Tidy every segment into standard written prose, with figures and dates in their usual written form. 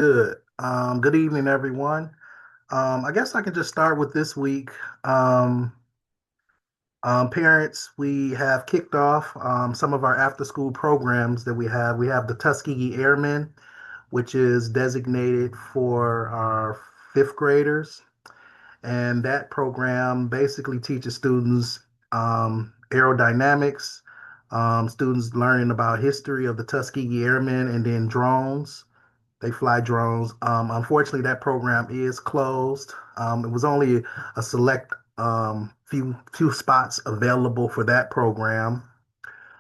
Good. Good evening, everyone. I guess I can just start with this week. Um, Parents, we have kicked off some of our after-school programs that we have. We have the Tuskegee Airmen, which is designated for our fifth graders. And that program basically teaches students aerodynamics, students learning about history of the Tuskegee Airmen, and then drones. They fly drones. Unfortunately, that program is closed. It was only a select few spots available for that program.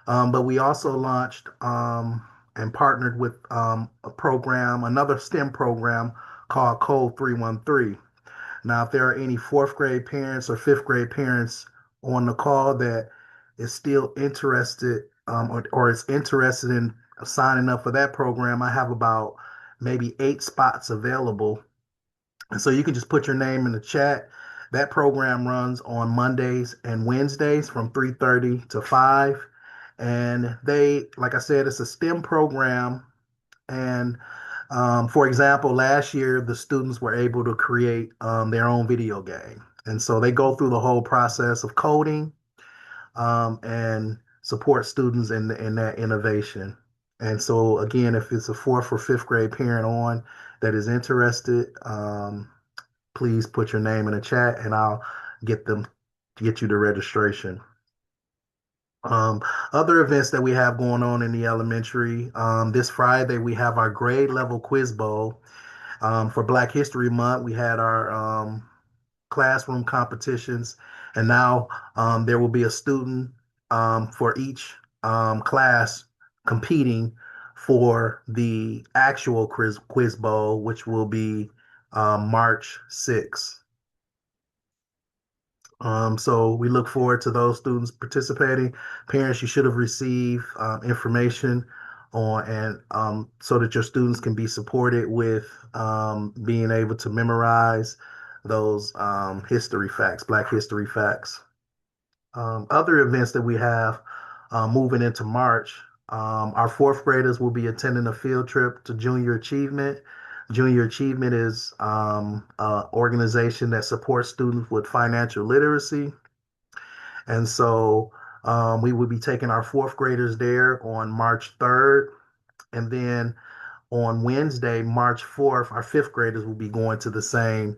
But we also launched and partnered with another STEM program called Code 313. Now, if there are any fourth grade parents or fifth grade parents on the call that is still interested or is interested in signing up for that program, I have about maybe 8 spots available. And so you can just put your name in the chat. That program runs on Mondays and Wednesdays from 3:30 to 5. And like I said, it's a STEM program. And for example, last year the students were able to create their own video game, and so they go through the whole process of coding and support students in that innovation. And so again, if it's a fourth or fifth grade parent on that is interested, please put your name in the chat, and I'll get them get you the registration. Um, Other events that we have going on in the elementary, this Friday we have our grade level quiz bowl. For Black History Month, we had our classroom competitions, and now there will be a student for each class competing for the actual quiz bowl, which will be March 6th. So we look forward to those students participating. Parents, you should have received information on and so that your students can be supported with being able to memorize those history facts, Black history facts. Other events that we have moving into March, our fourth graders will be attending a field trip to Junior Achievement. Junior Achievement is an organization that supports students with financial literacy. And so we will be taking our fourth graders there on March 3rd. And then on Wednesday, March 4th, our fifth graders will be going to the same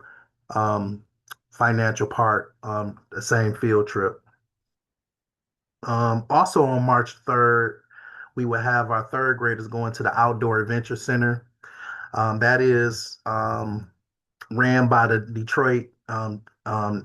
um, financial part, the same field trip. Also on March 3rd, we will have our third graders going to the Outdoor Adventure Center. That is ran by the Detroit DNR,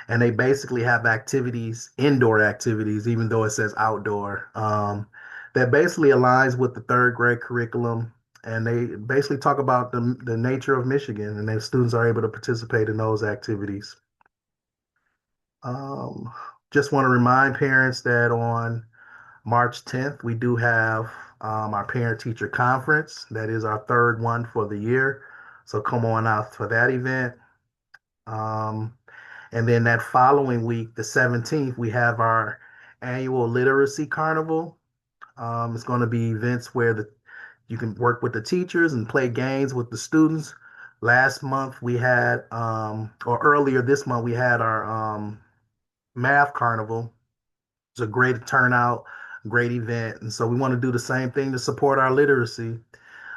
and they basically have activities, indoor activities, even though it says outdoor, that basically aligns with the third grade curriculum. And they basically talk about the nature of Michigan, and their students are able to participate in those activities. Um, just want to remind parents that on March 10th, we do have our parent teacher conference. That is our third one for the year. So come on out for that event. Um, and then that following week, the 17th, we have our annual literacy carnival. It's going to be events where you can work with the teachers and play games with the students. Last month we had, or earlier this month, we had our math carnival. It's a great turnout, great event. And so we want to do the same thing to support our literacy.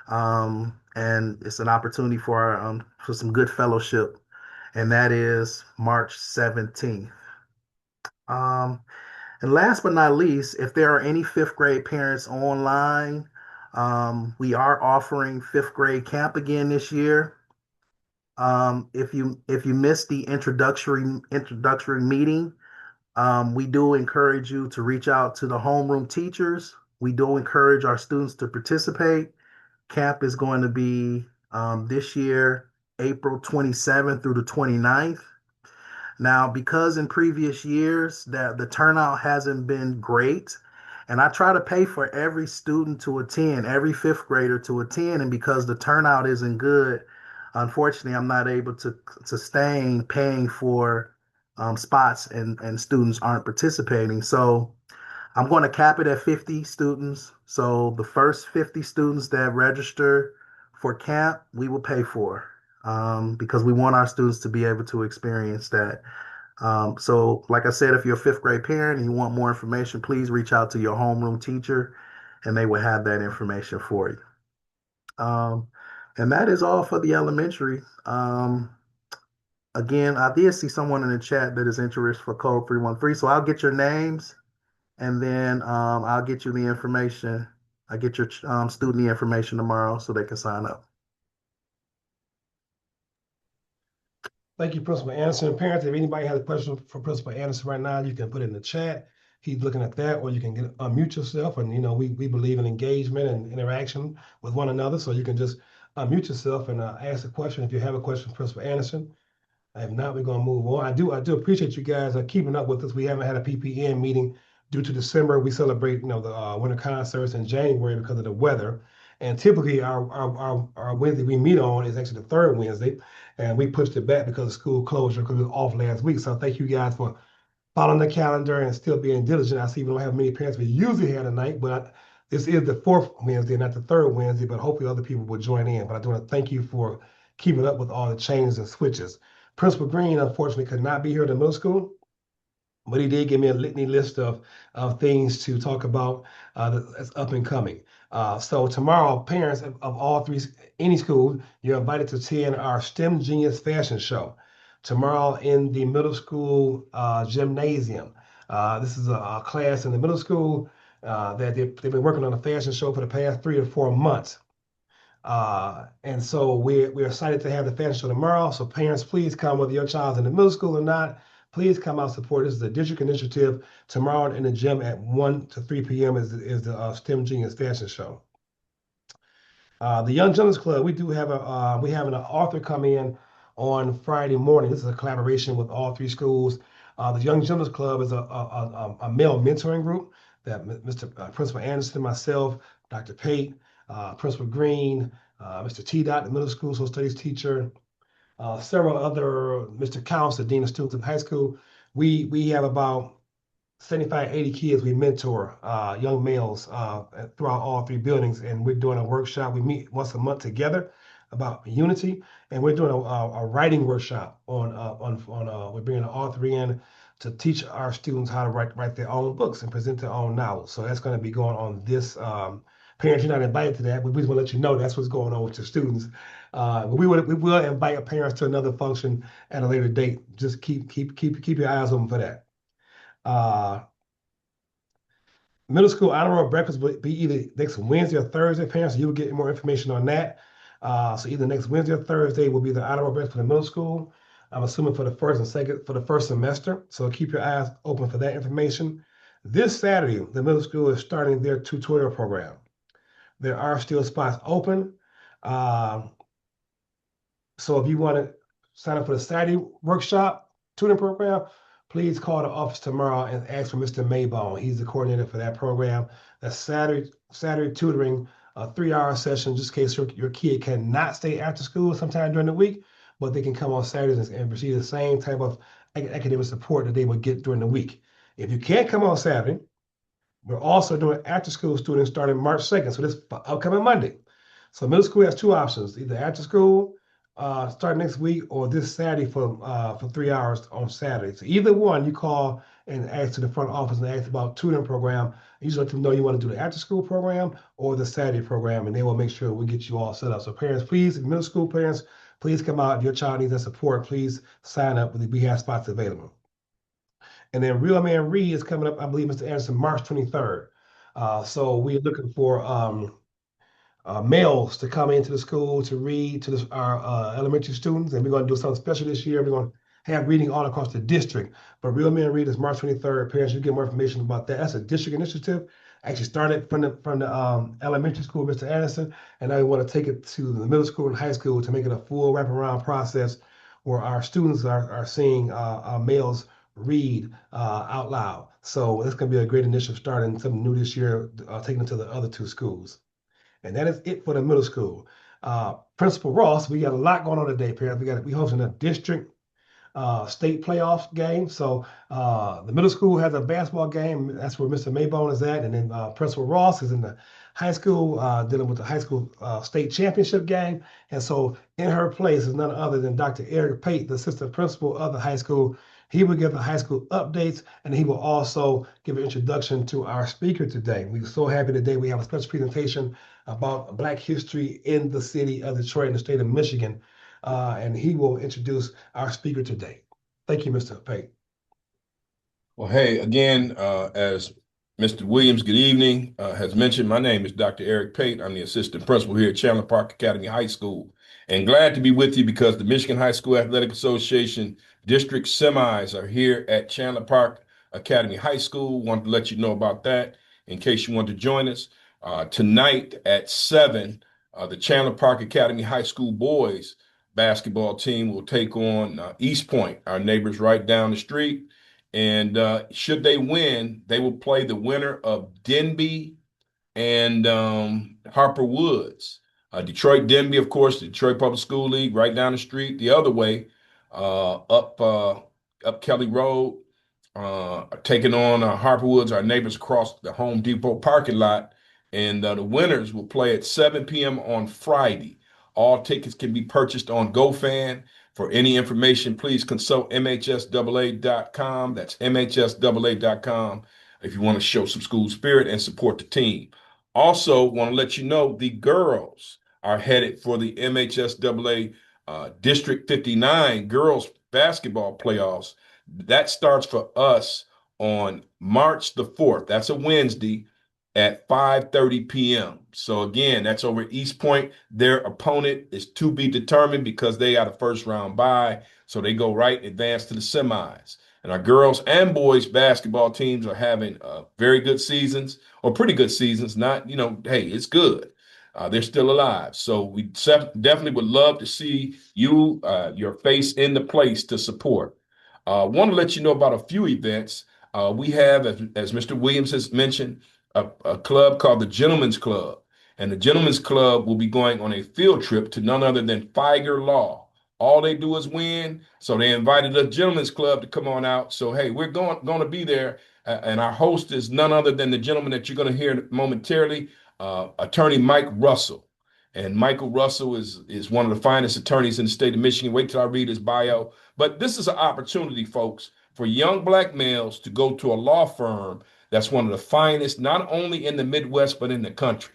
And it's an opportunity for some good fellowship, and that is March 17th. Um, and last but not least, if there are any fifth grade parents online, we are offering fifth grade camp again this year. If you missed the introductory meeting, we do encourage you to reach out to the homeroom teachers. We do encourage our students to participate. Camp is going to be this year, April 27th through the 29th. Now, because in previous years that the turnout hasn't been great, and I try to pay for every student to attend, every fifth grader to attend, and because the turnout isn't good, unfortunately, I'm not able to sustain paying for spots and students aren't participating. So I'm going to cap it at 50 students. So the first 50 students that register for camp, we will pay for because we want our students to be able to experience that. So, like I said, if you're a fifth grade parent and you want more information, please reach out to your homeroom teacher and they will have that information for you. Um, and that is all for the elementary. Again, I did see someone in the chat that is interested for code 313. So I'll get your names and then I'll get you the information. I get your student the information tomorrow so they can sign up. Thank you, Principal Anderson. Parents, if anybody has a question for Principal Anderson right now, you can put it in the chat. He's looking at that, or you can unmute yourself. And we believe in engagement and interaction with one another, so you can just unmute yourself and ask a question if you have a question for Principal Anderson. If not, we're going to move on. I do appreciate you guys keeping up with us. We haven't had a PPN meeting due to December. We celebrate, the winter concerts in January because of the weather. And typically, our Wednesday we meet on is actually the third Wednesday, and we pushed it back because of school closure because we were off last week. So thank you guys for following the calendar and still being diligent. I see we don't have many parents we usually have tonight, but this is the fourth Wednesday, not the third Wednesday. But hopefully, other people will join in. But I do want to thank you for keeping up with all the changes and switches. Principal Green, unfortunately, could not be here at the middle school, but he did give me a litany list of things to talk about that's up and coming. So tomorrow, parents of all three, any school, you're invited to attend our STEM Genius Fashion Show tomorrow in the middle school gymnasium. This is a class in the middle school that they've been working on a fashion show for the past 3 to 4 months. And so we're excited to have the fashion show tomorrow. So parents, please come, whether your child's in the middle school or not. Please come out support. This is a district initiative. Tomorrow in the gym at 1 to 3 p.m. is the STEM Genius Fashion Show. The Young Gentlemen's Club, we have an author come in on Friday morning. This is a collaboration with all three schools. The Young Gentlemen's Club is a male mentoring group that Mr. Principal Anderson, myself, Dr. Pate, Principal Green, Mr. T. Dot, the middle school social studies teacher, several other Mr. Counts, the dean of students of high school. We have about 75, 80 kids we mentor, young males throughout all three buildings, and we're doing a workshop. We meet once a month together about unity, and we're doing a writing workshop we're bringing an author in to teach our students how to write their own books and present their own novels. So that's going to be going on this. Parents, you're not invited to that, but we just want to let you know that's what's going on with your students. But we will invite parents to another function at a later date. Just keep your eyes open for that. Uh, Middle school honor roll breakfast will be either next Wednesday or Thursday. Parents, you will get more information on that. So either next Wednesday or Thursday will be the honor roll breakfast for the middle school. I'm assuming for the first and second for the first semester. So keep your eyes open for that information. This Saturday, the middle school is starting their tutorial program. There are still spots open. Uh, so if you want to sign up for the Saturday workshop tutoring program, please call the office tomorrow and ask for Mr. Maybone. He's the coordinator for that program. That's Saturday tutoring, a 3-hour session, just in case your kid cannot stay after school sometime during the week, but they can come on Saturdays and receive the same type of academic support that they would get during the week. If you can't come on Saturday, we're also doing after school students starting March 2nd, so this upcoming Monday. So middle school has two options, either after school, starting next week, or this Saturday for 3 hours on Saturday. So either one, you call and ask to the front office and ask about tutoring program. You just let them know you want to do the after school program or the Saturday program, and they will make sure we get you all set up. So parents, please, middle school parents, please come out. If your child needs that support, please sign up. We have spots available. And then Real Man Read is coming up, I believe, Mr. Anderson, March 23rd. So we're looking for males to come into the school to read to our elementary students. And we're going to do something special this year. We're going to have reading all across the district. But Real Men Read is March 23rd. Parents, you get more information about that. That's a district initiative. Actually started from the elementary school, Mr. Anderson, and now we want to take it to the middle school and high school to make it a full wraparound process where our students are seeing males read out loud. So it's going to be a great initiative starting something new this year, taking it to the other two schools. And that is it for the middle school. Principal Ross, we got a lot going on today, parents. We hosting a district state playoff game. So the middle school has a basketball game. That's where Mr. Maybone is at. And then Principal Ross is in the high school dealing with the high school state championship game. And so in her place is none other than Dr. Eric Pate, the assistant principal of the high school. He will give the high school updates, and he will also give an introduction to our speaker today. We're so happy today we have a special presentation about Black history in the city of Detroit and the state of Michigan. And he will introduce our speaker today. Thank you, Mr. Pate. Well, hey, again, as Mr. Williams, good evening, has mentioned, my name is Dr. Eric Pate. I'm the assistant principal here at Chandler Park Academy High School. And glad to be with you because the Michigan High School Athletic Association district semis are here at Chandler Park Academy High School. Wanted to let you know about that in case you want to join us. Tonight at 7, the Chandler Park Academy High School boys basketball team will take on East Point, our neighbors right down the street. And should they win, they will play the winner of Denby and Harper Woods. Detroit Denby, of course, the Detroit Public School League, right down the street. The other way, up Kelly Road, taking on Harper Woods, our neighbors across the Home Depot parking lot. And the winners will play at 7 p.m. on Friday. All tickets can be purchased on GoFan. For any information, please consult MHSAA.com. That's MHSAA.com if you want to show some school spirit and support the team. Also, want to let you know the girls are headed for the MHSAA District 59 girls basketball playoffs. That starts for us on March the 4th. That's a Wednesday at 5:30 p.m. So again, that's over East Point. Their opponent is to be determined because they got a first round bye. So they go right and advance to the semis. And our girls and boys basketball teams are having very good seasons or pretty good seasons. Not, hey, it's good. They're still alive. So we definitely would love to see you, your face in the place to support. Want to let you know about a few events. We have, as Mr. Williams has mentioned, a club called the Gentlemen's Club. And the Gentlemen's Club will be going on a field trip to none other than Figer Law. All they do is win. So they invited the Gentlemen's Club to come on out. So, hey, we're going to be there. And our host is none other than the gentleman that you're going to hear momentarily, attorney Mike Russell. And Michael Russell is one of the finest attorneys in the state of Michigan. Wait till I read his bio. But this is an opportunity, folks, for young Black males to go to a law firm that's one of the finest, not only in the Midwest, but in the country.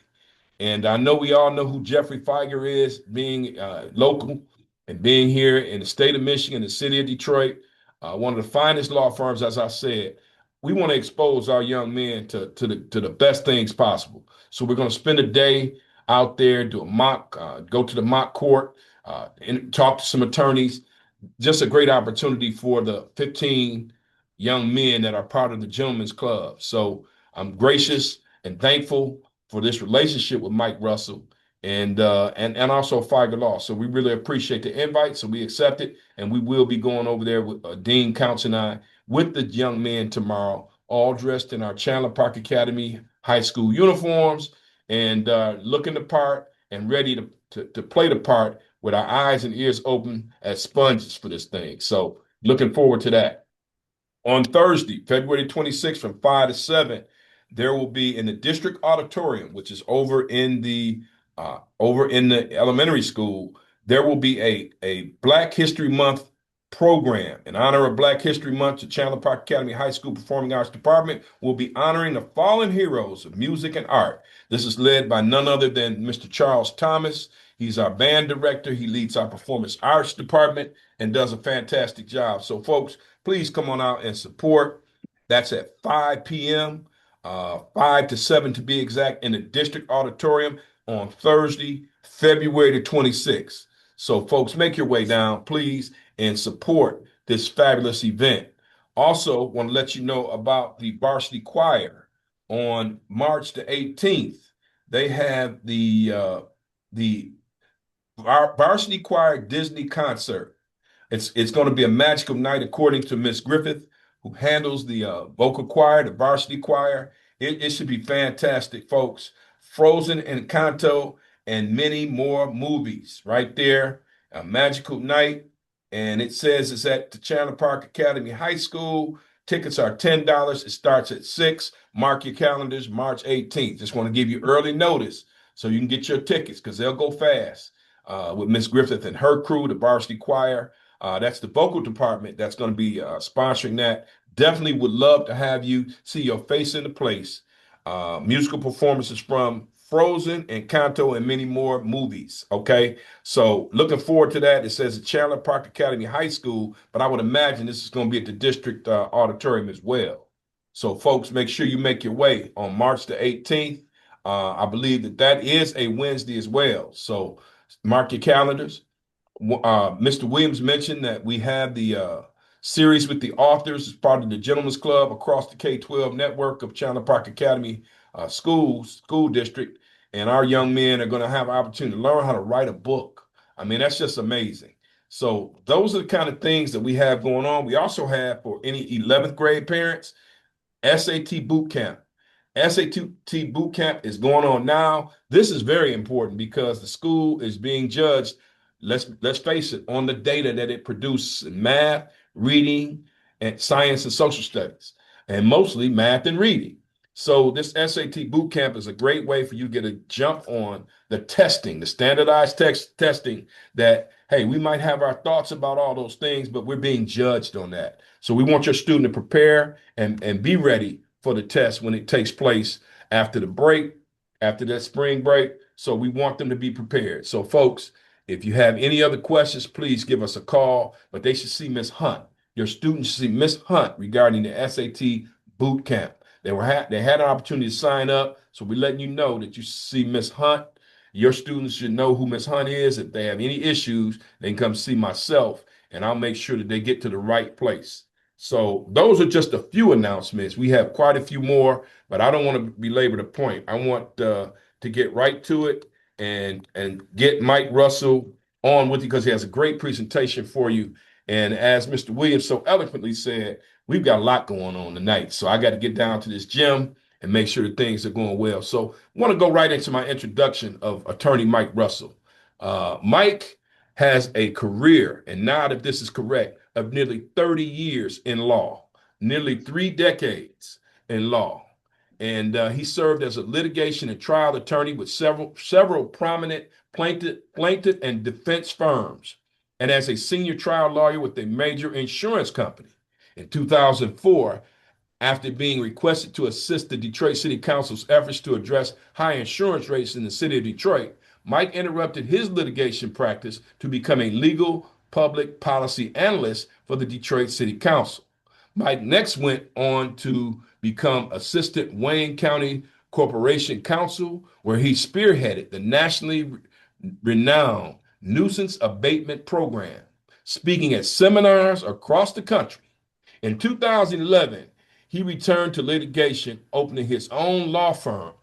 And I know we all know who Jeffrey Feiger is, being local and being here in the state of Michigan, the city of Detroit, one of the finest law firms, as I said. We want to expose our young men to the best things possible. So we're going to spend a day out there, do a mock, go to the mock court, and talk to some attorneys. Just a great opportunity for the 15 young men that are part of the Gentlemen's Club. So I'm gracious and thankful for this relationship with Mike Russell and also Figer Law. So we really appreciate the invite. So we accept it, and we will be going over there with Dean Counts and I with the young men tomorrow, all dressed in our Chandler Park Academy high school uniforms and looking the part and ready to play the part with our eyes and ears open as sponges for this thing. So looking forward to that. On Thursday, February 26th from 5 to 7, there will be in the district auditorium, which is over in the elementary school, there will be a Black History Month program. In honor of Black History Month, the Chandler Park Academy High School Performing Arts Department will be honoring the fallen heroes of music and art. This is led by none other than Mr. Charles Thomas. He's our band director. He leads our performance arts department and does a fantastic job. So, folks, please come on out and support. That's at 5 p.m., 5 to 7 to be exact, in the district auditorium on Thursday, February the 26th. So, folks, make your way down, please, and support this fabulous event. Also, want to let you know about the varsity choir on March the 18th. They have the varsity choir Disney concert. It's going to be a magical night, according to Miss Griffith, who handles the vocal choir, the varsity choir. It should be fantastic, folks. Frozen and Encanto and many more movies right there. A magical night. and it says it's at the Chandler Park Academy High School. Tickets are $10. It starts at 6. Mark your calendars, March 18th. Just want to give you early notice so you can get your tickets because they'll go fast. With Miss Griffith and her crew, the varsity choir. That's the vocal department that's going to be sponsoring that. Definitely would love to have you see your face in the place. Musical performances from Frozen, Encanto, and many more movies. Okay, so looking forward to that. It says at Chandler Park Academy High School, but I would imagine this is going to be at the district auditorium as well. So, folks, make sure you make your way on March the 18th. I believe that that is a Wednesday as well. So, mark your calendars. Mr. Williams mentioned that we have the series with the authors as part of the Gentlemen's Club across the K-12 network of Chandler Park Academy school district. And our young men are going to have an opportunity to learn how to write a book. I mean, that's just amazing. So those are the kind of things that we have going on. We also have, for any 11th grade parents, SAT boot camp. SAT boot camp is going on now. This is very important because the school is being judged, let's face it, on the data that it produces in math, reading, and science and social studies, and mostly math and reading. So this SAT boot camp is a great way for you to get a jump on the testing, the standardized testing that, hey, we might have our thoughts about all those things, but we're being judged on that. So we want your student to prepare and be ready for the test when it takes place after the break, after that spring break. So we want them to be prepared. So folks, if you have any other questions, please give us a call, but they should see Miss Hunt. Your students should see Miss Hunt regarding the SAT boot camp. They had an opportunity to sign up, so we're letting you know that you see Miss Hunt. Your students should know who Miss Hunt is. If they have any issues, they can come see myself, and I'll make sure that they get to the right place. So those are just a few announcements. We have quite a few more, but I don't want to belabor the point. I want to get right to it and get Mike Russell on with you because he has a great presentation for you. And as Mr. Williams so eloquently said, we've got a lot going on tonight. So I got to get down to this gym and make sure that things are going well. So I want to go right into my introduction of attorney Mike Russell. Mike has a career, and now that this is correct, of nearly 30 years in law, nearly 3 decades in law. And he served as a litigation and trial attorney with several prominent plaintiff and defense firms, and as a senior trial lawyer with a major insurance company. In 2004, after being requested to assist the Detroit City Council's efforts to address high insurance rates in the city of Detroit, Mike interrupted his litigation practice to become a legal public policy analyst for the Detroit City Council. Mike next went on to become Assistant Wayne County Corporation Counsel, where he spearheaded the nationally renowned nuisance abatement program, speaking at seminars across the country. In 2011, he returned to litigation, opening his own law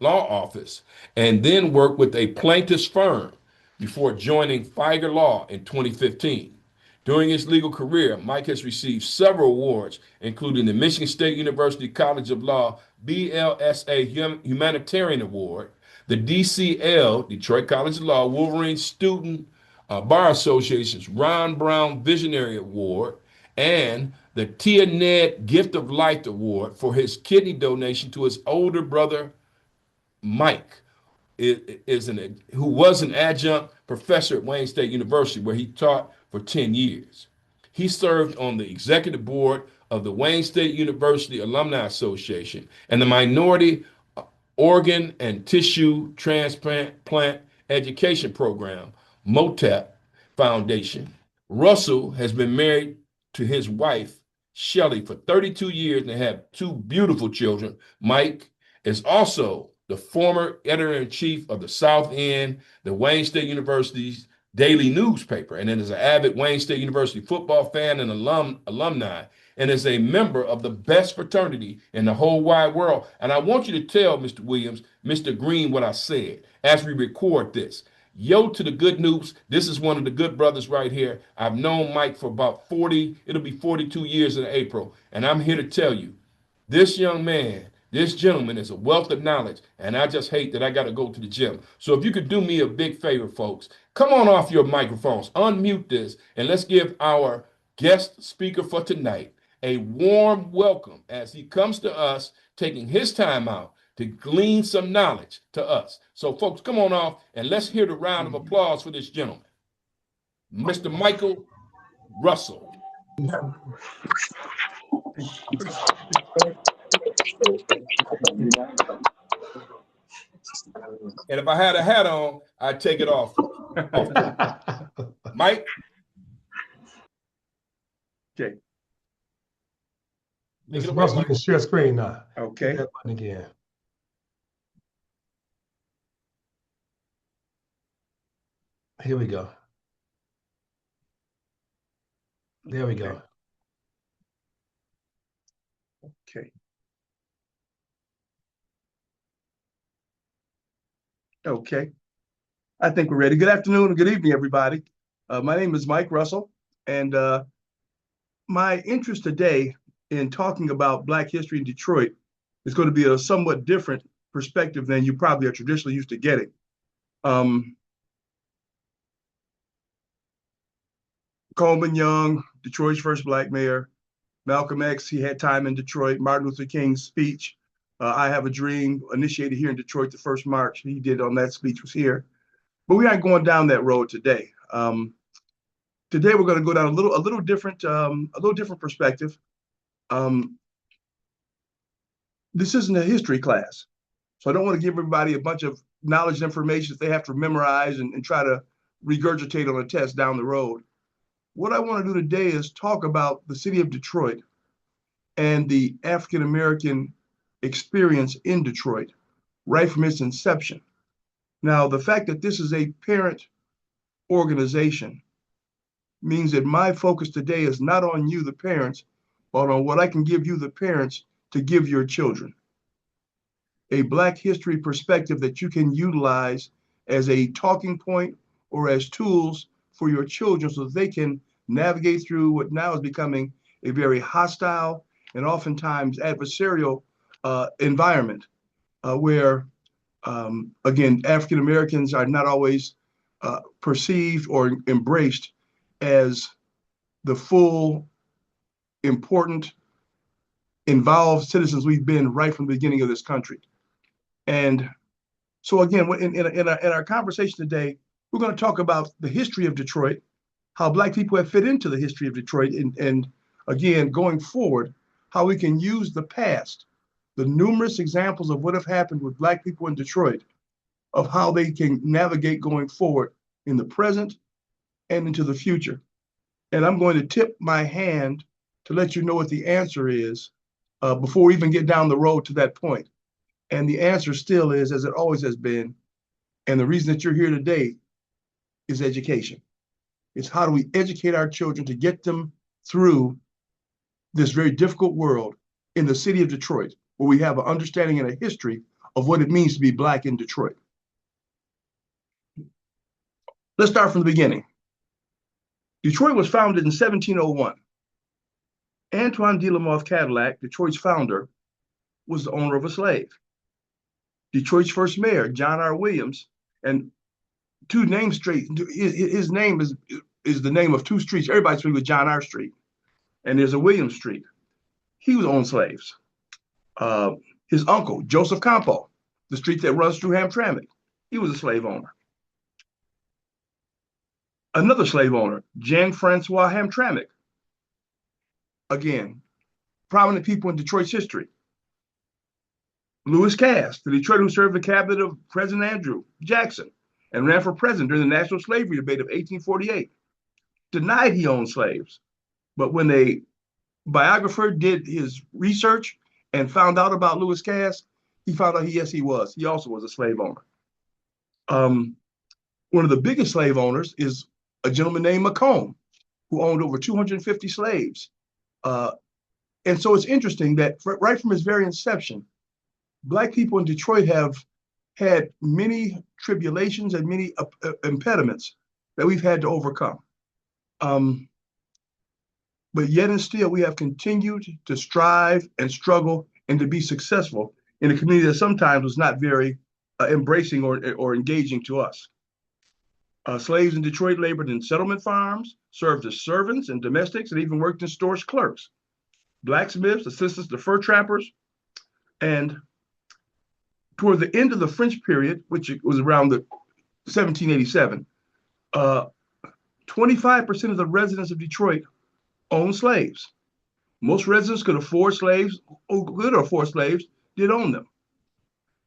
office, and then worked with a plaintiff's firm before joining Feiger Law in 2015. During his legal career, Mike has received several awards, including the Michigan State University College of Law BLSA Humanitarian Award, the DCL, Detroit College of Law Wolverine Student Bar Association's Ron Brown Visionary Award, and the Tia Ned Gift of Life Award for his kidney donation to his older brother, Mike, who was an adjunct professor at Wayne State University, where he taught for 10 years. He served on the executive board of the Wayne State University Alumni Association and the Minority Organ and Tissue Transplant Education Program, MOTEP Foundation. Russell has been married to his wife, Shelley, for 32 years and have 2 beautiful children. Mike is also the former editor-in-chief of the South End, the Wayne State University's daily newspaper, and then is an avid Wayne State University football fan and alumni, and is a member of the best fraternity in the whole wide world. And I want you to tell Mr. Williams, Mr. Green, what I said as we record this. Yo to the good news. This is one of the good brothers right here. I've known Mike for about 40, it'll be 42 years in April. And I'm here to tell you, this young man This gentleman is a wealth of knowledge, and I just hate that I got to go to the gym. So if you could do me a big favor, folks, come on off your microphones, unmute this, and let's give our guest speaker for tonight a warm welcome as he comes to us, taking his time out to glean some knowledge to us. So, folks, come on off and let's hear the round of applause for this gentleman, Mr. Michael Russell. And if I had a hat on, I'd take it off. Mike? Okay. Mr. Russell, you can share screen now. Okay. Hit that button again. Here we go. There we go. Okay. Okay. I think we're ready. Good afternoon and good evening, everybody. My name is Mike Russell, and my interest today in talking about Black history in Detroit is going to be a somewhat different perspective than you probably are traditionally used to getting. Coleman Young, Detroit's first Black mayor, Malcolm X, he had time in Detroit, Martin Luther King's speech, I Have a Dream, initiated here in Detroit, the first march he did on that speech was here. But we aren't going down that road today. Today we're going to go down a little different perspective. This isn't a history class, so I don't want to give everybody a bunch of knowledge and information that they have to memorize and try to regurgitate on a test down the road. What I want to do today is talk about the city of Detroit and the African American experience in Detroit right from its inception. Now, the fact that this is a parent organization means that my focus today is not on you, the parents, but on what I can give you, the parents, to give your children. A Black history perspective that you can utilize as a talking point or as tools for your children so that they can navigate through what now is becoming a very hostile and oftentimes adversarial environment where, again, African Americans are not always perceived or embraced as the full, important, involved citizens we've been right from the beginning of this country. And so again, in our conversation today, we're going to talk about the history of Detroit, how Black people have fit into the history of Detroit, and again, going forward, how we can use the past, the numerous examples of what have happened with Black people in Detroit, of how they can navigate going forward in the present and into the future. And I'm going to tip my hand to let you know what the answer is before we even get down the road to that point. And the answer still is, as it always has been, and the reason that you're here today is education. It's how do we educate our children to get them through this very difficult world in the city of Detroit, where we have an understanding and a history of what it means to be Black in Detroit. Let's start from the beginning. Detroit was founded in 1701. Antoine de la Mothe Cadillac, Detroit's founder, was the owner of a slave. Detroit's first mayor, John R. Williams, and two name streets, his name is the name of two streets. Everybody's familiar with John R. Street, and there's a Williams Street. He was owned slaves. His uncle, Joseph Campo, the street that runs through Hamtramck, he was a slave owner. Another slave owner, Jean-Francois Hamtramck. Again, prominent people in Detroit's history. Lewis Cass, the Detroiter who served the cabinet of President Andrew Jackson and ran for president during the national slavery debate of 1848, denied he owned slaves. But when a biographer did his research and found out about Lewis Cass, he found out, yes, he was. He also was a slave owner. One of the biggest slave owners is a gentleman named Macomb, who owned over 250 slaves. And so it's interesting that right from its very inception, Black people in Detroit have had many tribulations and many impediments that we've had to overcome. But yet and still, we have continued to strive and struggle and to be successful in a community that sometimes was not very embracing or engaging to us. Slaves in Detroit labored in settlement farms, served as servants and domestics, and even worked in stores clerks, blacksmiths, assistants to fur trappers. And toward the end of the French period, which was around the 1787, 25% of the residents of Detroit owned slaves. Most residents could afford slaves, or could afford slaves, did own them.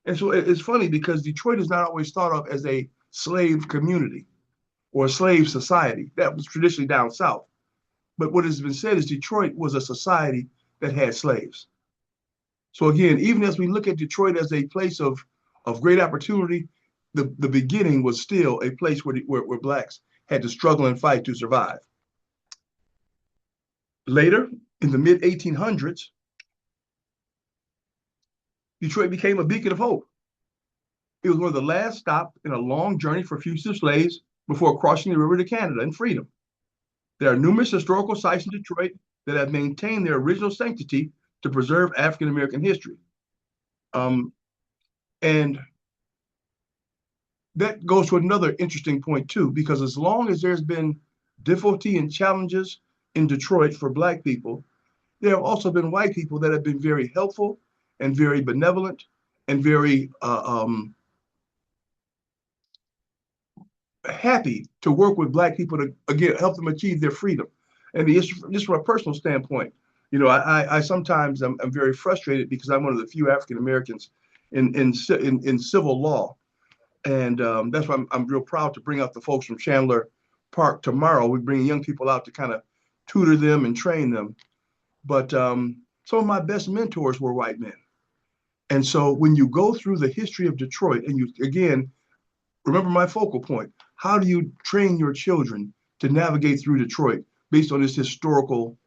And so it's funny because Detroit is not always thought of as a slave community or a slave society. That was traditionally down south. But what has been said is Detroit was a society that had slaves. So again, even as we look at Detroit as a place of great opportunity, the beginning was still a place where Blacks had to struggle and fight to survive. Later, in the mid 1800s, Detroit became a beacon of hope. It was one of the last stops in a long journey for fugitive slaves before crossing the river to Canada and freedom. There are numerous historical sites in Detroit that have maintained their original sanctity to preserve African American history. And that goes to another interesting point too, because as long as there's been difficulty and challenges in Detroit for Black people, there have also been white people that have been very helpful and very benevolent and very happy to work with Black people to, again, help them achieve their freedom. And just from a personal standpoint, you know, I sometimes I'm very frustrated because I'm one of the few African Americans in civil law. And that's why I'm real proud to bring out the folks from Chandler Park tomorrow. We bring young people out to kind of tutor them and train them. But some of my best mentors were white men. And so when you go through the history of Detroit and you, again, remember my focal point, how do you train your children to navigate through Detroit based on this historical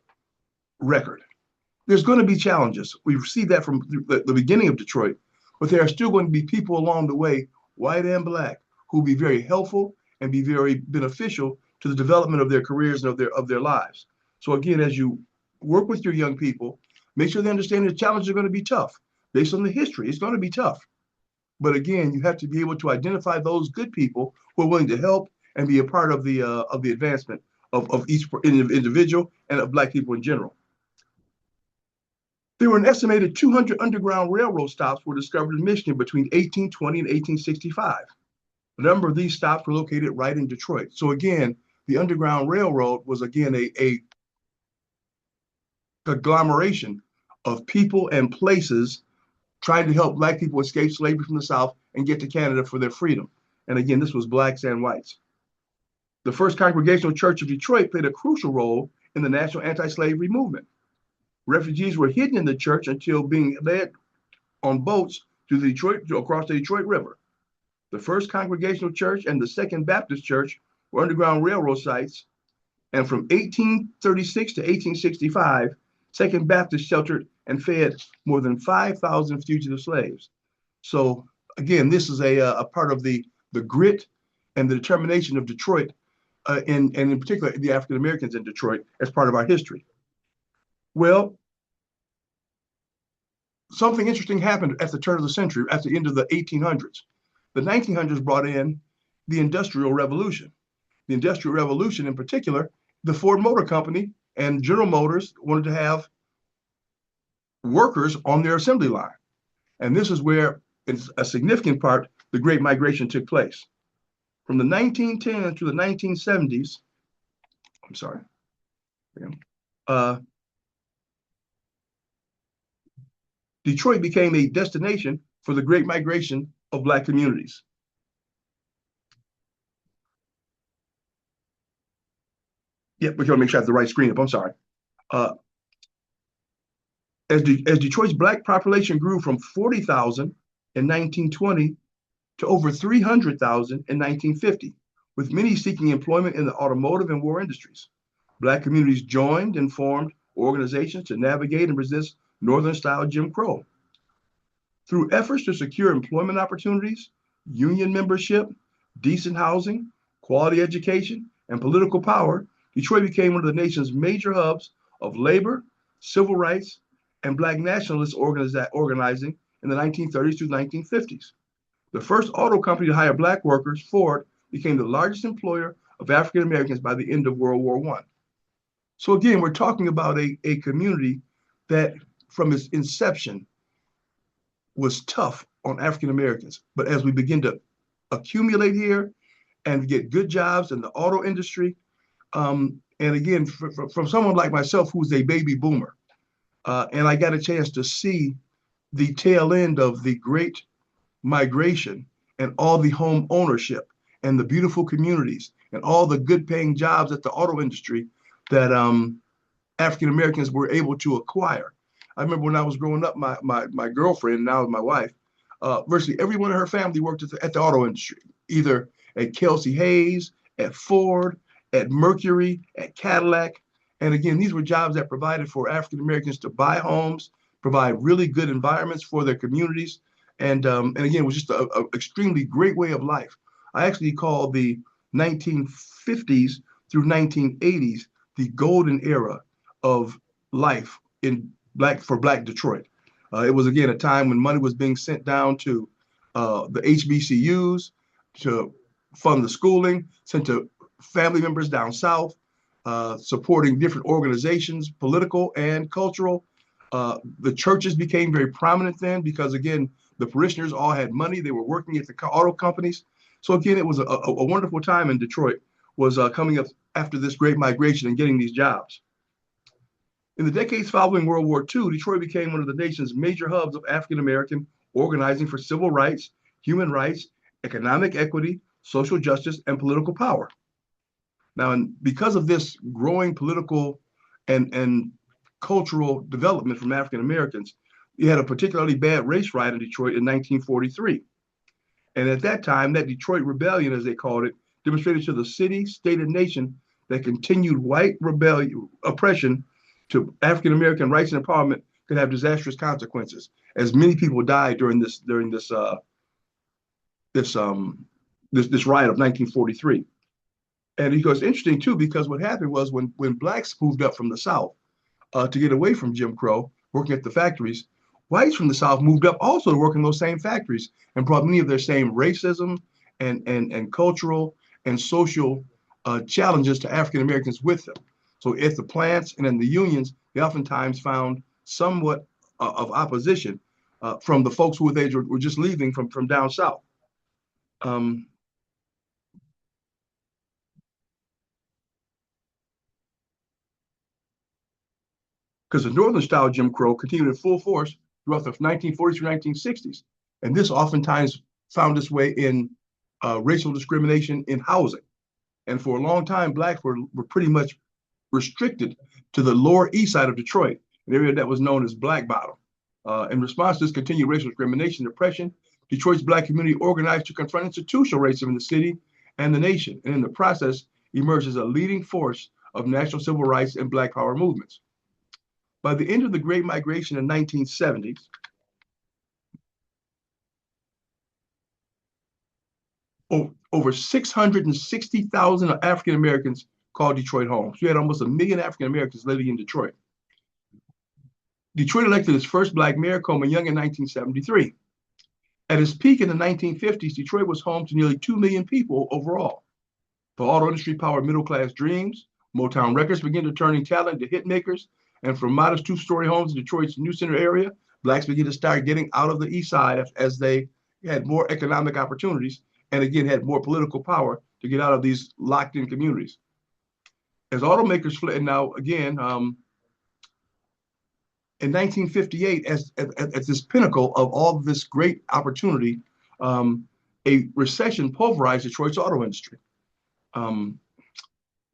record? There's going to be challenges. We see that from the beginning of Detroit, but there are still going to be people along the way, white and Black, who will be very helpful and be very beneficial to the development of their careers and of their lives. So again, as you work with your young people, make sure they understand the challenges are going to be tough. Based on the history, it's going to be tough. But again, you have to be able to identify those good people who are willing to help and be a part of the advancement of each individual and of Black people in general. There were an estimated 200 Underground Railroad stops were discovered in Michigan between 1820 and 1865. A number of these stops were located right in Detroit. So again, the Underground Railroad was again a agglomeration of people and places trying to help Black people escape slavery from the South and get to Canada for their freedom. And again, this was Blacks and whites. The First Congregational Church of Detroit played a crucial role in the national anti-slavery movement. Refugees were hidden in the church until being led on boats across the Detroit River. The First Congregational Church and the Second Baptist Church were Underground Railroad sites. And from 1836 to 1865, Second Baptist sheltered and fed more than 5,000 fugitive slaves. So again, this is a part of the grit and the determination of Detroit, and in particular the African Americans in Detroit as part of our history. Well, something interesting happened at the turn of the century, at the end of the 1800s. The 1900s brought in the Industrial Revolution. The Industrial Revolution in particular, the Ford Motor Company and General Motors wanted to have workers on their assembly line. And this is where, in a significant part, the Great Migration took place. From the 1910s to the 1970s, Detroit became a destination for the Great Migration of Black communities. Yep, we gotta make sure I have the right screen up, I'm sorry. As Detroit's Black population grew from 40,000 in 1920 to over 300,000 in 1950, with many seeking employment in the automotive and war industries. Black communities joined and formed organizations to navigate and resist Northern-style Jim Crow. Through efforts to secure employment opportunities, union membership, decent housing, quality education, and political power, Detroit became one of the nation's major hubs of labor, civil rights, and Black nationalist organizing in the 1930s through 1950s. The first auto company to hire Black workers, Ford, became the largest employer of African Americans by the end of World War I. So again, we're talking about a community that from its inception was tough on African Americans. But as we begin to accumulate here and get good jobs in the auto industry, and again, from someone like myself who's a baby boomer, and I got a chance to see the tail end of the great migration and all the home ownership and the beautiful communities and all the good paying jobs at the auto industry that African Americans were able to acquire. I remember when I was growing up, my girlfriend, now my wife, virtually everyone in her family worked at the auto industry, either at Kelsey Hayes, at Ford, at Mercury, at Cadillac. And again, these were jobs that provided for African Americans to buy homes, provide really good environments for their communities. And again, it was just an extremely great way of life. I actually call the 1950s through 1980s the golden era of life for Black Detroit. It was again a time when money was being sent down to the HBCUs to fund the schooling, sent to family members down south, supporting different organizations, political and cultural. The churches became very prominent then because again, the parishioners all had money. They were working at the auto companies. So again, it was a wonderful time in Detroit, was coming up after this great migration and getting these jobs. In the decades following World War II, Detroit became one of the nation's major hubs of African American organizing for civil rights, human rights, economic equity, social justice, and political power. Now, and because of this growing political and cultural development from African Americans, you had a particularly bad race riot in Detroit in 1943. And at that time, that Detroit Rebellion, as they called it, demonstrated to the city, state, and nation that continued white rebellion, oppression to African American rights and empowerment could have disastrous consequences, as many people died during this riot of 1943. And it was interesting too, because what happened was when Blacks moved up from the South to get away from Jim Crow, working at the factories, whites from the South moved up also to work in those same factories and brought many of their same racism and cultural and social challenges to African Americans with them. So at the plants and in the unions, they oftentimes found somewhat of opposition from the folks who were just leaving from down south. Because the Northern style Jim Crow continued in full force throughout the 1940s through 1960s. And this oftentimes found its way in racial discrimination in housing. And for a long time, Blacks were pretty much restricted to the lower east side of Detroit, an area that was known as Black Bottom. In response to this continued racial discrimination and oppression, Detroit's Black community organized to confront institutional racism in the city and the nation, and in the process emerged as a leading force of national civil rights and Black power movements. By the end of the Great Migration in the 1970s, over 660,000 African Americans called Detroit home. So you had almost 1 million African Americans living in Detroit. Detroit elected its first Black mayor, Coleman Young, in 1973. At its peak in the 1950s, Detroit was home to nearly 2 million people overall. The auto industry powered middle-class dreams. Motown Records began to turning talent into hit makers. And from modest two-story homes in Detroit's New Center area, Blacks began to start getting out of the east side as they had more economic opportunities and again had more political power to get out of these locked-in communities. As automakers fled, now again, in 1958, at this pinnacle of all of this great opportunity, a recession pulverized Detroit's auto industry,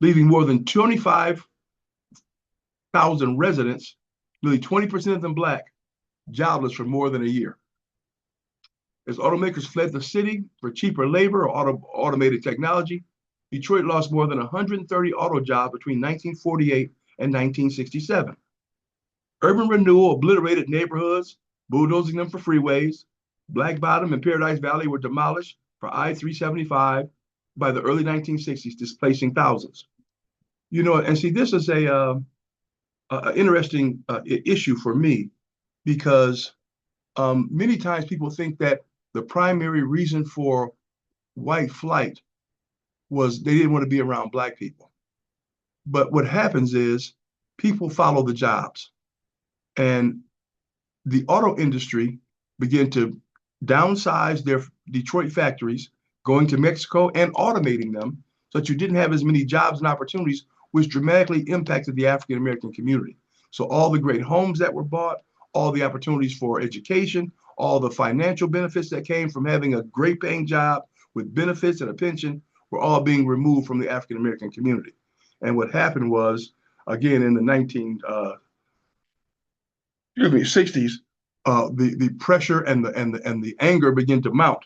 leaving more than 25,000 residents, nearly 20% of them Black, jobless for more than a year. As automakers fled the city for cheaper labor or automated technology, Detroit lost more than 130 auto jobs between 1948 and 1967. Urban renewal obliterated neighborhoods, bulldozing them for freeways. Black Bottom and Paradise Valley were demolished for I-375 by the early 1960s, displacing thousands. You know, and see, this is a interesting issue for me because Many times people think that the primary reason for white flight was they didn't want to be around Black people. But what happens is people follow the jobs. And the auto industry began to downsize their Detroit factories, going to Mexico and automating them so that you didn't have as many jobs and opportunities, which dramatically impacted the African American community. So all the great homes that were bought, all the opportunities for education, all the financial benefits that came from having a great paying job with benefits and a pension were all being removed from the African American community. And what happened was, again, in the 60s, the pressure and the anger began to mount.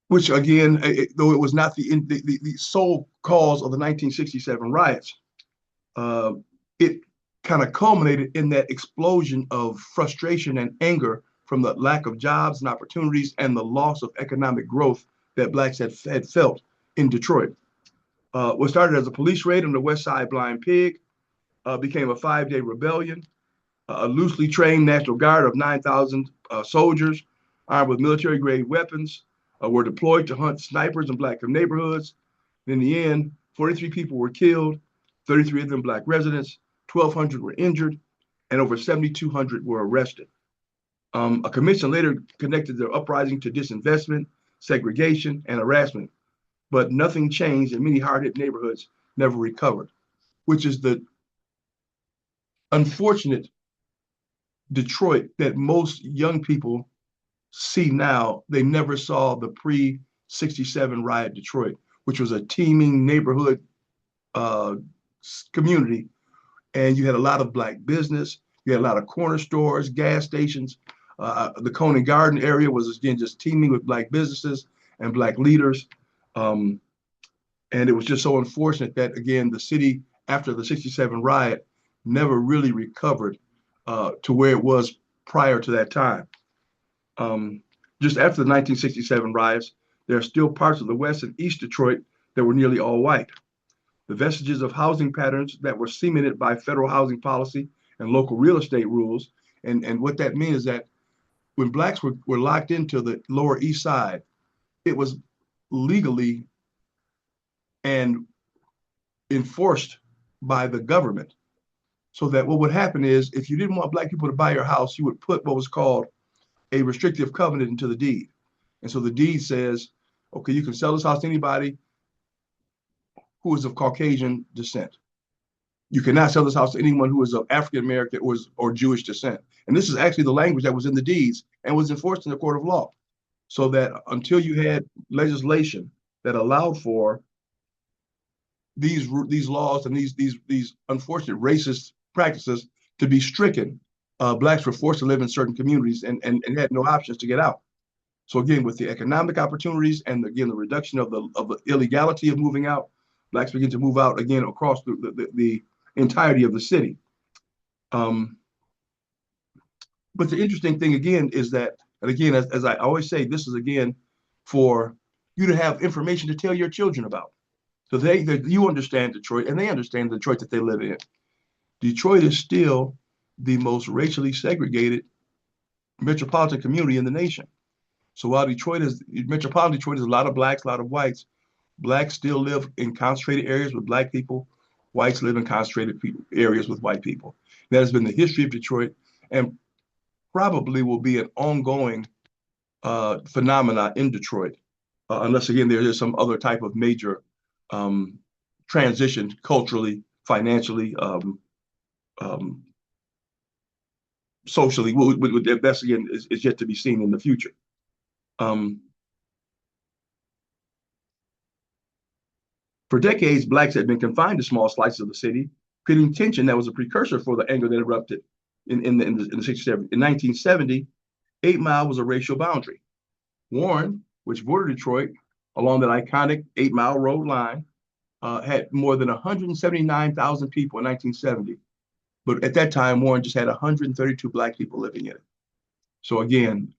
Which again, though it was not the sole cause of the 1967 riots, it kind of culminated in that explosion of frustration and anger from the lack of jobs and opportunities and the loss of economic growth that Blacks had felt in Detroit. What started as a police raid on the West Side Blind Pig became a 5-day rebellion. A loosely trained National Guard of 9,000 soldiers armed with military-grade weapons were deployed to hunt snipers in Black neighborhoods. In the end, 43 people were killed, 33 of them Black residents, 1,200 were injured, and over 7,200 were arrested. A commission later connected the uprising to disinvestment, segregation, and harassment, but nothing changed, and many hard-hit neighborhoods never recovered, which is the unfortunate Detroit that most young people see now. They never saw the pre-67 riot Detroit, which was a teeming neighborhood community. And you had a lot of Black business. You had a lot of corner stores, gas stations. The Coney Garden area was, again, just teeming with Black businesses and Black leaders. And it was just so unfortunate that, again, the city, after the 67 riot, never really recovered to where it was prior to that time. Just after the 1967 riots, there are still parts of the West and East Detroit that were nearly all white. The vestiges of housing patterns that were cemented by federal housing policy and local real estate rules. And what that means is that when Blacks were locked into the Lower East Side, it was legally and enforced by the government. So that what would happen is, if you didn't want Black people to buy your house, you would put what was called a restrictive covenant into the deed. And so the deed says, okay, you can sell this house to anybody who is of Caucasian descent. You cannot sell this house to anyone who is of African American or Jewish descent. And this is actually the language that was in the deeds and was enforced in the court of law. So that until you had legislation that allowed for these laws and these unfortunate racist practices to be stricken, Blacks were forced to live in certain communities and had no options to get out. So again, with the economic opportunities and again the reduction of the illegality of moving out, Blacks begin to move out again across the entirety of the city. But the interesting thing again is that, and again, as I always say, this is again for you to have information to tell your children about. So you understand Detroit and they understand the Detroit that they live in. Detroit is still the most racially segregated metropolitan community in the nation. So while metropolitan Detroit is a lot of Blacks, a lot of whites, Blacks still live in concentrated areas with Black people. Whites live in concentrated areas with white people. That has been the history of Detroit and probably will be an ongoing phenomena in Detroit, unless, again, there is some other type of major transition culturally, financially, socially. That's, again, is yet to be seen in the future. For decades, Blacks had been confined to small slices of the city, creating tension that was a precursor for the anger that erupted in the 67. In 1970, 8 Mile was a racial boundary. Warren, which bordered Detroit along that iconic 8 Mile road line, had more than 179,000 people in 1970. But at that time, Warren just had 132 Black people living in it. So again,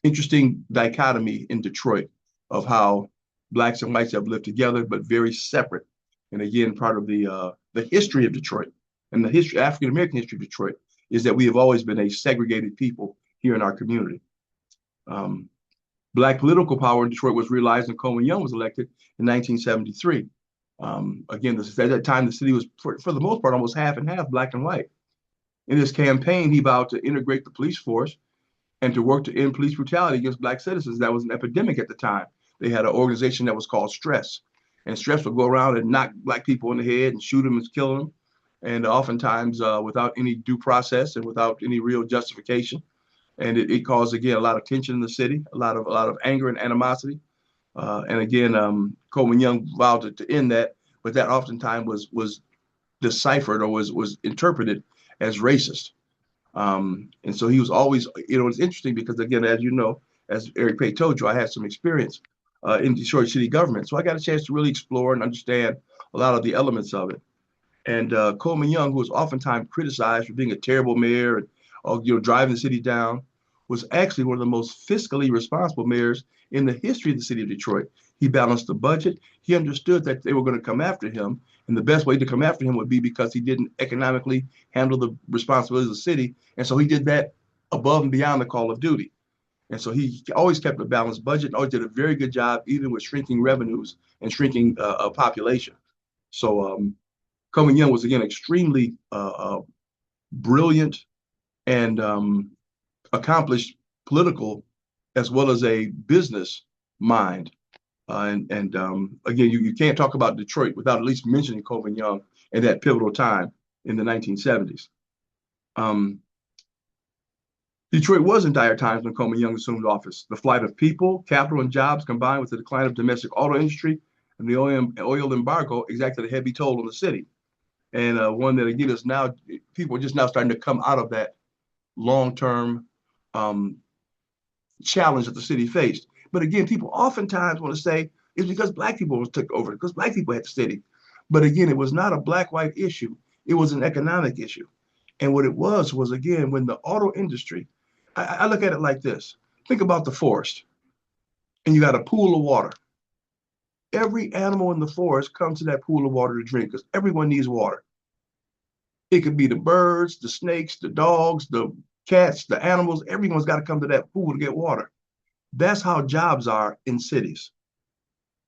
interesting dichotomy in Detroit of how Blacks and whites have lived together, but very separate. And again, part of the history of Detroit and the history, African American history of Detroit, is that we have always been a segregated people here in our community. Black political power in Detroit was realized when Coleman Young was elected in 1973. Again, at that time, the city was, for the most part, almost half and half, black and white. In his campaign, he vowed to integrate the police force and to work to end police brutality against black citizens. That was an epidemic at the time. They had an organization that was called Stress, and Stress would go around and knock black people in the head and shoot them and kill them, and oftentimes without any due process and without any real justification. And it caused, again, a lot of tension in the city, a lot of anger and animosity. And again, Coleman Young vowed to end that, but that oftentimes was deciphered or was interpreted as racist. And so he was always, it's interesting because, again, as you know, as Eric Pay told you, I had some experience in Detroit city government. So I got a chance to really explore and understand a lot of the elements of it. And Coleman Young, who was oftentimes criticized for being a terrible mayor and driving the city down, was actually one of the most fiscally responsible mayors in the history of the city of Detroit. He balanced the budget. He understood that they were going to come after him. And the best way to come after him would be because he didn't economically handle the responsibilities of the city. And so he did that above and beyond the call of duty. And so he always kept a balanced budget, always did a very good job, even with shrinking revenues and shrinking population. So Coleman Young was, again, extremely brilliant and accomplished political as well as a business mind. And again, you can't talk about Detroit without at least mentioning Coleman Young in that pivotal time in the 1970s. Detroit was in dire times when Coleman Young assumed office. The flight of people, capital, and jobs combined with the decline of domestic auto industry and the oil embargo exacted a heavy toll on the city. And one that, again, is now, people are just now starting to come out of that long-term challenge that the city faced. But again, people oftentimes want to say it's because black people took over, because black people had the city. But again, it was not a black-white issue. It was an economic issue. And what it was, again, when the auto industry, I look at it like this. Think about the forest, and you got a pool of water. Every animal in the forest comes to that pool of water to drink because everyone needs water. It could be the birds, the snakes, the dogs, the cats, the animals. Everyone's got to come to that pool to get water. That's how jobs are in cities.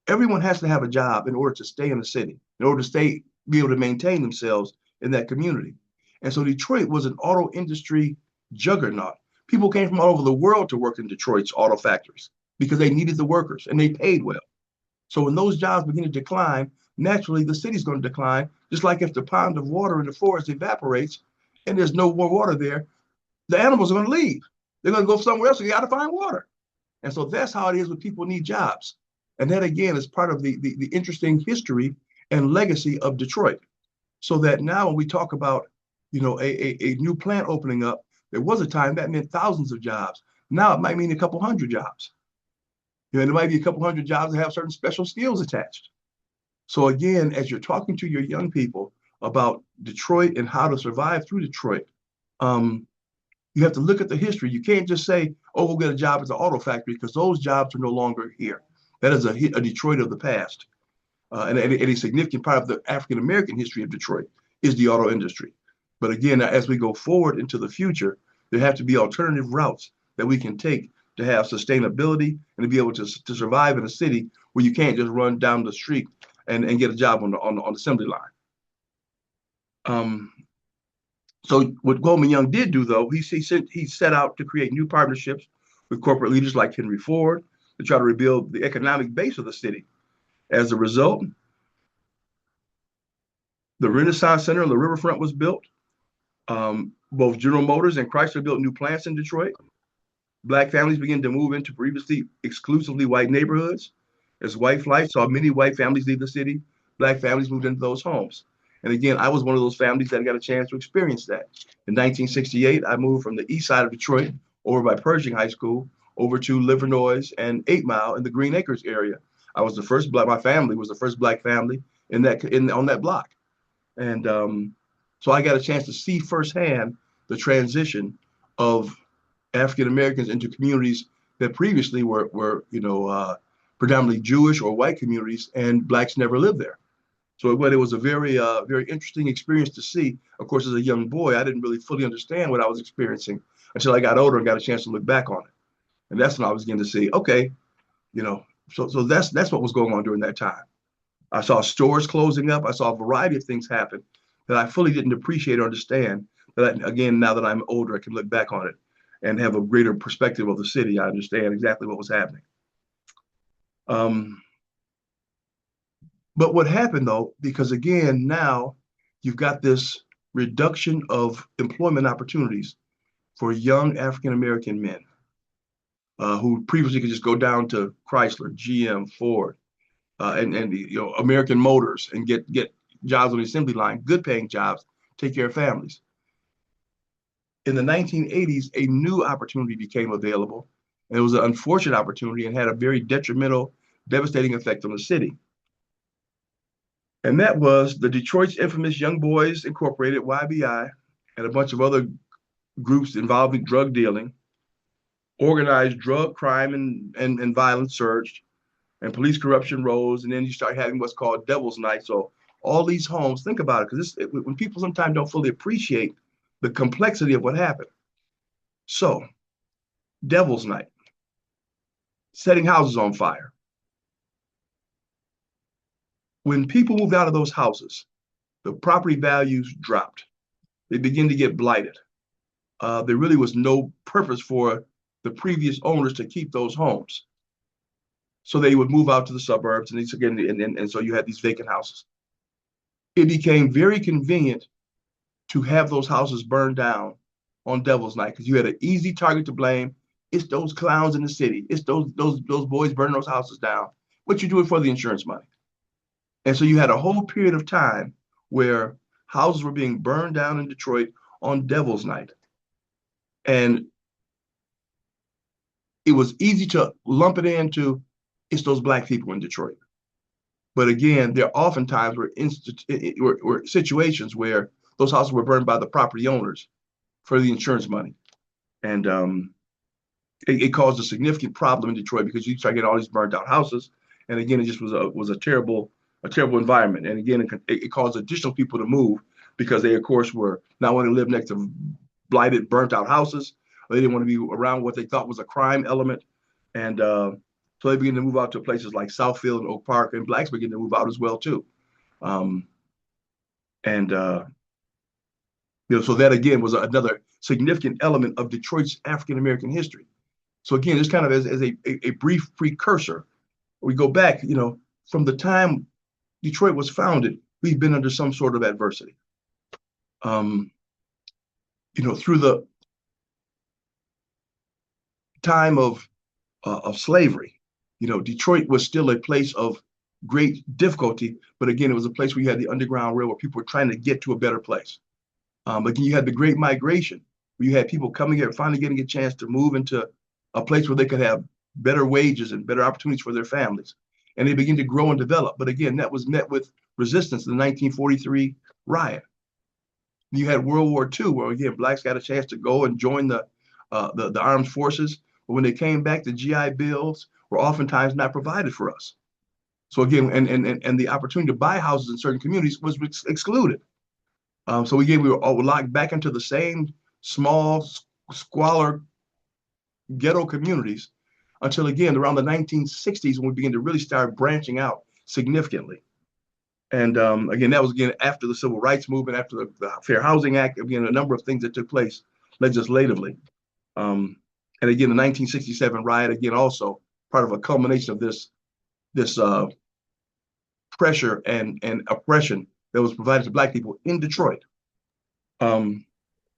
Everyone has to have a job in order to stay in the city, in order to be able to maintain themselves in that community. And so Detroit was an auto industry juggernaut. People came from all over the world to work in Detroit's auto factories because they needed the workers and they paid well. So when those jobs begin to decline, naturally the city's going to decline, just like if the pond of water in the forest evaporates and there's no more water there, the animals are going to leave. They're going to go somewhere else, so you got to find water. And so that's how it is when people need jobs. And that, again, is part of the interesting history and legacy of Detroit. So that now when we talk about, a new plant opening up, there was a time that meant thousands of jobs. Now it might mean a couple hundred jobs. There might be a couple hundred jobs that have certain special skills attached. So again, as you're talking to your young people about Detroit and how to survive through Detroit, you have to look at the history. You can't just say, oh, we'll get a job at the auto factory, because those jobs are no longer here. That is a Detroit of the past. And a significant part of the African-American history of Detroit is the auto industry. But again, as we go forward into the future, there have to be alternative routes that we can take to have sustainability and to be able to survive in a city where you can't just run down the street and get a job on the assembly line. So what Coleman Young did do, though, he set out to create new partnerships with corporate leaders like Henry Ford to try to rebuild the economic base of the city. As a result, the Renaissance Center on the riverfront was built. Both General Motors and Chrysler built new plants in Detroit. Black families began to move into previously exclusively white neighborhoods. As white flight saw many white families leave the city, black families moved into those homes. And again, I was one of those families that got a chance to experience that. In 1968, I moved from the east side of Detroit over by Pershing High School over to Livernois and 8 Mile in the Green Acres area. I was the first my family was the first black family on that block. And so I got a chance to see firsthand the transition of African Americans into communities that previously were predominantly Jewish or white communities, and blacks never lived there. So but it was a very, very interesting experience to see. Of course, as a young boy, I didn't really fully understand what I was experiencing until I got older and got a chance to look back on it. And that's when I was beginning to see, okay, you know, so that's what was going on during that time. I saw stores closing up. I saw a variety of things happen that I fully didn't appreciate or understand. But again, now that I'm older, I can look back on it and have a greater perspective of the city. I understand exactly what was happening. But what happened though, because again, now you've got this reduction of employment opportunities for young African American men who previously could just go down to Chrysler, GM, Ford, and American Motors and get jobs on the assembly line, good paying jobs, take care of families. In the 1980s, a new opportunity became available, and it was an unfortunate opportunity and had a very detrimental, devastating effect on the city. And that was the Detroit's infamous Young Boys Incorporated, YBI, and a bunch of other groups involving drug dealing. Organized drug crime and violence surged, and police corruption rose. And then you start having what's called Devil's Night. So all these homes, think about it, because when people sometimes don't fully appreciate the complexity of what happened. So Devil's Night, setting houses on fire. When people moved out of those houses, the property values dropped. They begin to get blighted. There really was no purpose for the previous owners to keep those homes. So they would move out to the suburbs, and so you had these vacant houses. It became very convenient to have those houses burned down on Devil's Night because you had an easy target to blame. It's those clowns in the city. It's those boys burning those houses down. What you doing for the insurance money? And so you had a whole period of time where houses were being burned down in Detroit on Devil's Night. And it was easy to lump it into it's those Black people in Detroit. But again, there oftentimes were situations where those houses were burned by the property owners for the insurance money. And it caused a significant problem in Detroit because you start getting all these burned out houses. And again, it just was a terrible environment. And again, it caused additional people to move because they, of course, were not wanting to live next to blighted, burnt out houses. They didn't want to be around what they thought was a crime element. And so they began to move out to places like Southfield and Oak Park, and Blacks began to move out as well, too. So that, again, was another significant element of Detroit's African-American history. So again, just kind of as a brief precursor, we go back, from the time Detroit was founded, we've been under some sort of adversity. Through the time of slavery, Detroit was still a place of great difficulty, but again, it was a place where you had the Underground Railroad, where people were trying to get to a better place. Again, you had the Great Migration, where you had people coming here, finally getting a chance to move into a place where they could have better wages and better opportunities for their families. And they began to grow and develop. But again, that was met with resistance in the 1943 riot. You had World War II, where again, Blacks got a chance to go and join the armed forces. But when they came back, the GI Bills were oftentimes not provided for us. So again, and the opportunity to buy houses in certain communities was excluded. So again, we were all locked back into the same small, squalor ghetto communities until, again, around the 1960s when we began to really start branching out significantly. And again, that was, again, after the Civil Rights Movement, after the Fair Housing Act, again, a number of things that took place legislatively. And again, the 1967 riot, again, also part of a culmination of this pressure and oppression that was provided to Black people in Detroit.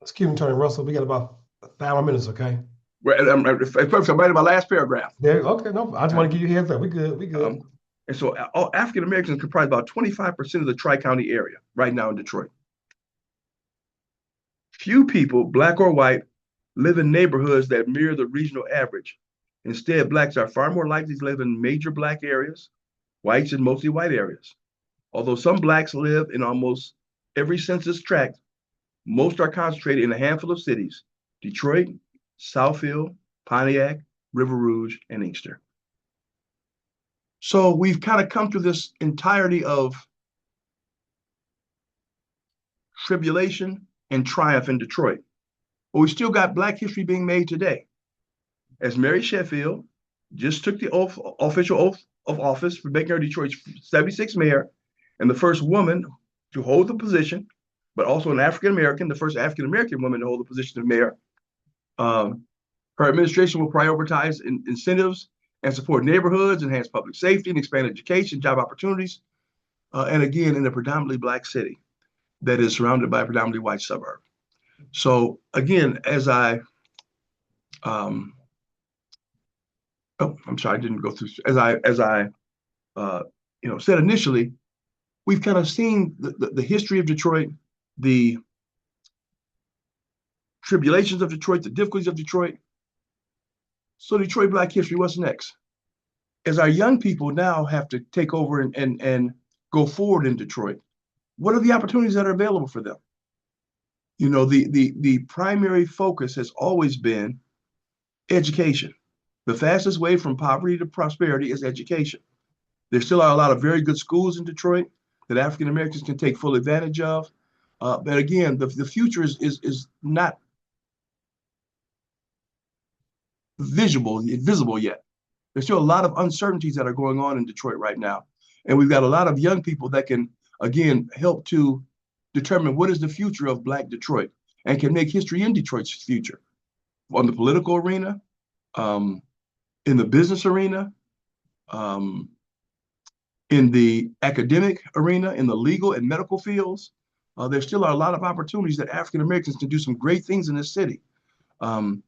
Excuse me, Attorney Russell, we got about 5 minutes, okay? I'm right in my last paragraph. Okay, no, I just want to give you a heads up. We good. And so all African Americans comprise about 25% of the Tri-County area right now in Detroit. Few people, Black or white, live in neighborhoods that mirror the regional average. Instead, Blacks are far more likely to live in major Black areas, whites in mostly white areas. Although some Blacks live in almost every census tract, most are concentrated in a handful of cities: Detroit, Southfield, Pontiac, River Rouge, and Inkster. So we've kind of come through this entirety of tribulation, and triumph in Detroit. But we still got Black history being made today. As Mary Sheffield just took the official oath of office for making her Detroit's 76th mayor and the first woman to hold the position, but also an African American, the first African American woman to hold the position of mayor. Her administration will prioritize incentives and support neighborhoods, enhance public safety, and expand education, job opportunities, and again, in a predominantly Black city that is surrounded by a predominantly white suburb. So again, as I, I'm sorry, I didn't go through. As I said initially, we've kind of seen the history of Detroit, the tribulations of Detroit, the difficulties of Detroit. So Detroit Black history, what's next? As our young people now have to take over and go forward in Detroit, what are the opportunities that are available for them? You know, the primary focus has always been education. The fastest way from poverty to prosperity is education. There still are a lot of very good schools in Detroit that African Americans can take full advantage of. But again, the future is not visible yet. There's still a lot of uncertainties that are going on in Detroit right now. And we've got a lot of young people that can, again, help to determine what is the future of Black Detroit and can make history in Detroit's future on the political arena, in the business arena, in the academic arena, in the legal and medical fields. There still are a lot of opportunities that African Americans can do some great things in this city. And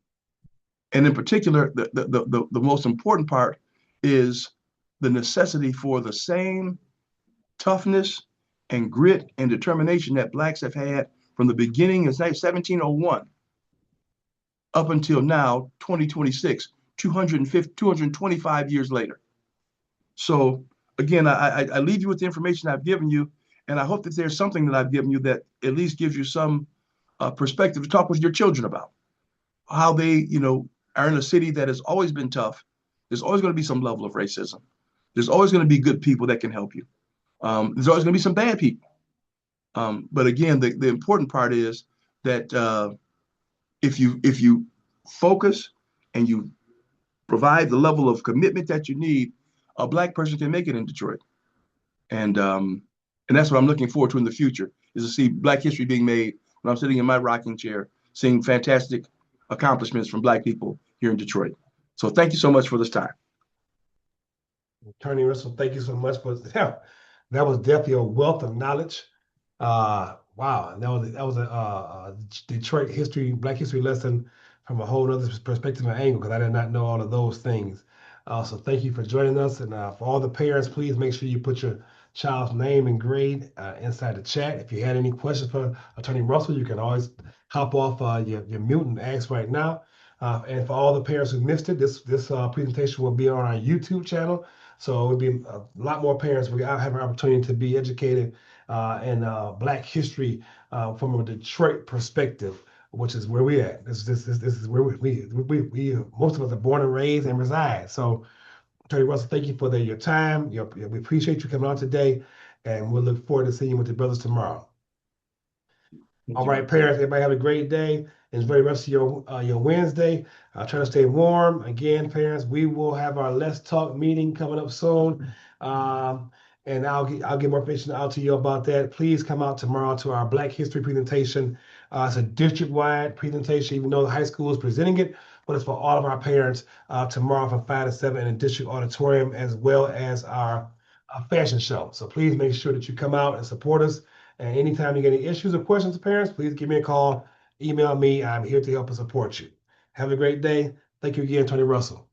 in particular, the most important part is the necessity for the same toughness and grit and determination that Blacks have had from the beginning of 1701 up until now, 2026, 225 years later. So again, I leave you with the information I've given you, and I hope that there's something that I've given you that at least gives you some perspective to talk with your children about how they, are in a city that has always been tough. There's always going to be some level of racism. There's always going to be good people that can help you. There's always going to be some bad people. But again, the important part is that if you focus and you provide the level of commitment that you need, a Black person can make it in Detroit. And that's what I'm looking forward to in the future, is to see Black history being made when I'm sitting in my rocking chair, seeing fantastic accomplishments from Black people here in Detroit. So thank you so much for this time. Attorney Russell, thank you so much for that. That was definitely a wealth of knowledge. Wow, that was a Detroit history, Black history lesson from a whole other perspective and angle, because I did not know all of those things. So thank you for joining us, and for all the parents, please make sure you put your child's name and grade inside the chat. If you had any questions for Attorney Russell, you can always hop off your mute and ask right now. And for all the parents who missed it, this presentation will be on our YouTube channel. So it would be a lot more parents. We have an opportunity to be educated in Black history from a Detroit perspective, which is where we at. This is where we most of us are born and raised and reside. So, Attorney Russell, thank you for your time. We appreciate you coming on today, and we'll look forward to seeing you with the brothers tomorrow. All right, parents, everybody have a great day. Enjoy the rest of your Wednesday. Try to stay warm. Again, parents, we will have our Let's Talk meeting coming up soon. And I'll get more information out to you about that. Please come out tomorrow to our Black History presentation. It's a district-wide presentation, even though the high school is presenting it, but it's for all of our parents tomorrow from 5 to 7 in the district auditorium, as well as our fashion show. So please make sure that you come out and support us. And anytime you get any issues or questions, parents, please give me a call, email me. I'm here to help and support you. Have a great day. Thank you again, Attorney Russell.